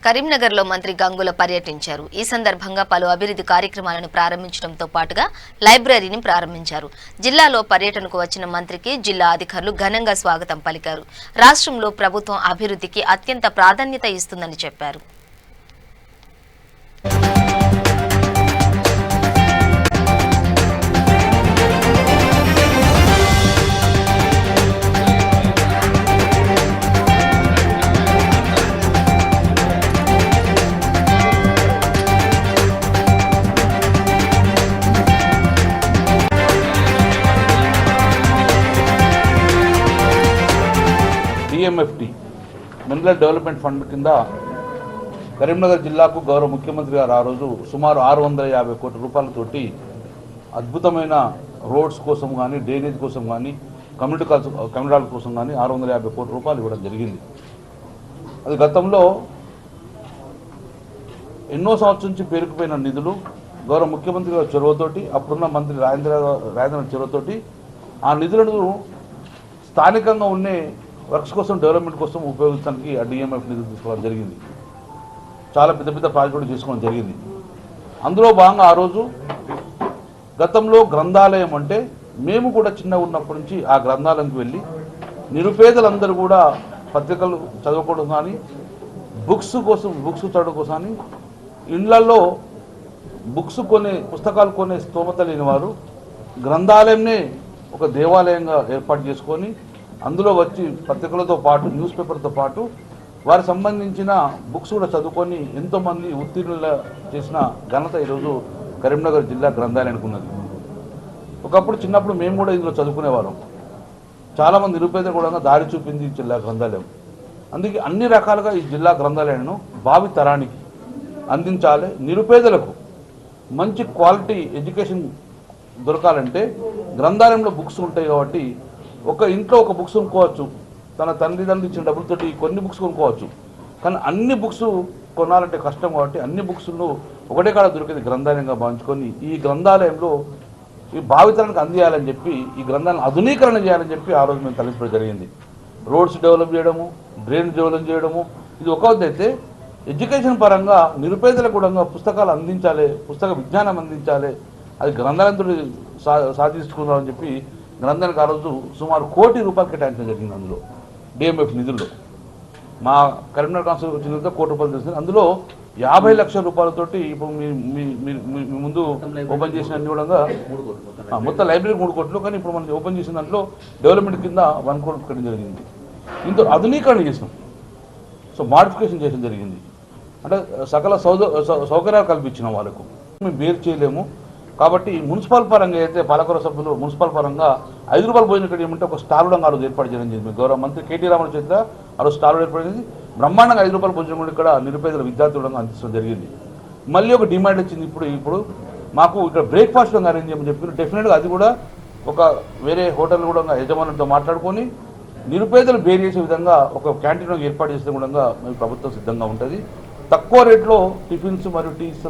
కరీంనగర్లో మంత్రి గంగుల పర్యటించారు. ఈ సందర్భంగా పలు అభివృద్ధి కార్యక్రమాలను ప్రారంభించడంతో పాటుగా లైబ్రరీని ప్రారంభించారు. జిల్లాలో పర్యటనకు వచ్చిన మంత్రికి జిల్లా అధికారులు ఘనంగా స్వాగతం పలికారు. రాష్ట్రంలో ప్రభుత్వం అభివృద్ధికి అత్యంత ప్రాధాన్యత ఇస్తుందని చెప్పారు. DMFT మినరల్ డెవలప్మెంట్ ఫండ్ కింద కరీంనగర్ జిల్లాకు గౌరవ ముఖ్యమంత్రి గారు ఆ రోజు సుమారు 650 కోట్ల రూపాయలతోటి అద్భుతమైన రోడ్స్ కోసం కానీ, డ్రైనేజ్ కోసం కానీ, కమ్యూనిటీ కోసం కానీ 650 కోట్ల రూపాయలు ఇవ్వడం జరిగింది. అది గతంలో ఎన్నో సంవత్సరం నుంచి పేరుకుపోయిన నిధులు గౌరవ ముఖ్యమంత్రి గారి చొరవతోటి, అప్పుడున్న మంత్రి రాజేంద్ర చొరవతోటి ఆ నిధులను స్థానికంగా ఉండే వర్క్స్ కోసం, డెవలప్మెంట్ కోసం ఉపయోగించడానికి ఆ DMF నిధులు తీసుకోవడం జరిగింది. చాలా పెద్ద పెద్ద ప్రాజెక్టులు తీసుకోవడం జరిగింది. అందులో భాగంగా ఆ రోజు గతంలో గ్రంథాలయం అంటే మేము కూడా చిన్నగా ఉన్నప్పటి నుంచి ఆ గ్రంథాలయంకి వెళ్ళి నిరుపేదలందరూ కూడా పత్రికలు చదవకూడదు కానీ, బుక్స్ చదవడం కోసం అని ఇళ్లలో పుస్తకాలు కొనే స్తోమత లేని వారు గ్రంథాలయంనే ఒక దేవాలయంగా ఏర్పాటు చేసుకొని అందులో వచ్చి పత్రికలతో పాటు, న్యూస్ పేపర్తో పాటు వారికి సంబంధించిన బుక్స్ కూడా చదువుకొని ఎంతోమంది ఉత్తీర్ణుల చేసిన ఘనత ఈరోజు కరీంనగర్ జిల్లా గ్రంథాలయానికి ఉన్నది. ఒకప్పుడు చిన్నప్పుడు మేము కూడా ఇందులో చదువుకునేవాళ్ళం. చాలామంది నిరుపేద కూడా దారి చూపింది జిల్లా గ్రంథాలయం. అందుకే అన్ని రకాలుగా ఈ జిల్లా గ్రంథాలయాన్ని భావి తరానికి అందించాలి. నిరుపేదలకు మంచి క్వాలిటీ ఎడ్యుకేషన్ దొరకాలంటే గ్రంథాలయంలో బుక్స్ ఉంటాయి కాబట్టి ఒక ఇంట్లో ఒక బుక్స్ కొనుక్కోవచ్చు, తన తల్లిదండ్రులు ఇచ్చిన డబ్బులతోటి కొన్ని బుక్స్ కొనుక్కోవచ్చు. కానీ అన్ని బుక్స్ కొనాలంటే కష్టం కాబట్టి అన్ని బుక్స్ను ఒకటే కాడ దొరికేది గ్రంథాలయంగా భావించుకొని ఈ గ్రంథాలయంలో ఈ భావితరానికి అందియాలని చెప్పి, ఈ గ్రంథాలను ఆధునీకరణ చేయాలని చెప్పి ఆ రోజు మేము తలపెట్టడం జరిగింది. రోడ్స్ డెవలప్ చేయడము, డ్రైన్ డెవలప్ చేయడము, ఇది ఒకవైతే ఎడ్యుకేషన్ పరంగా నిరుపేదలకు కూడా పుస్తకాలు అందించాలి, పుస్తక విజ్ఞానం అందించాలి, అది గ్రంథాలయంతో సాధించుకుందామని చెప్పి గ్రంథానికి ఆ రోజు సుమారు 1 కోటి రూపాయలు కేటాయించడం జరిగింది. అందులో DMF నిధుల్లో మా కరీంనగర్ కాన్స్టిట్యూన్సీ వచ్చిన 1 కోటి రూపాయలు తెలిసింది. అందులో 50 లక్షల రూపాయలతోటి ఇప్పుడు మీ ముందు ఓపెన్ చేసిన అన్ని కూడా మొత్తం లైబ్రరీ 3 కోట్లు, కానీ ఇప్పుడు మనం ఓపెన్ చేసిన దాంట్లో డెవలప్మెంట్ కింద 1 కోటి పెట్టడం జరిగింది. ఇంత ఆధునీకరణ చేసినాం. సో మాడిఫికేషన్ చేయడం జరిగింది. అంటే సకల సౌకర్యాలు కల్పించిన వాళ్ళకు మేము వేరు చేయలేము. కాబట్టి మున్సిపల్ పరంగా అయితే పాలకవర్గ సభ్యులు మున్సిపల్ పరంగా 5 రూపాయలు భోజనం ఇక్కడ ఏమంటే ఒక స్టాల్ కూడా ఆ రోజు ఏర్పాటు చేయడం జరిగింది. గౌరవ మంత్రి KT రామారావు చేత ఆ రోజు స్టాల్ ఏర్పడింది. బ్రహ్మాండంగా 5 రూపాయల భోజనం కూడా ఇక్కడ నిరుపేదల విద్యార్థులు అందించడం జరిగింది. మళ్ళీ ఒక డిమాండ్ వచ్చింది, ఇప్పుడు మాకు ఇక్కడ బ్రేక్ఫాస్ట్ అరేంజ్ చేయమని చెప్పి డెఫినెట్గా అది కూడా ఒక వేరే హోటల్ కూడా యజమానులతో మాట్లాడుకొని నిరుపేదలు బేర్ చేసే విధంగా ఒక క్యాంటీన్ ఏర్పాటు చేసే కూడా ప్రభుత్వం సిద్ధంగా ఉంటుంది. తక్కువ రేట్లో టిఫిన్స్ మరియు టీస్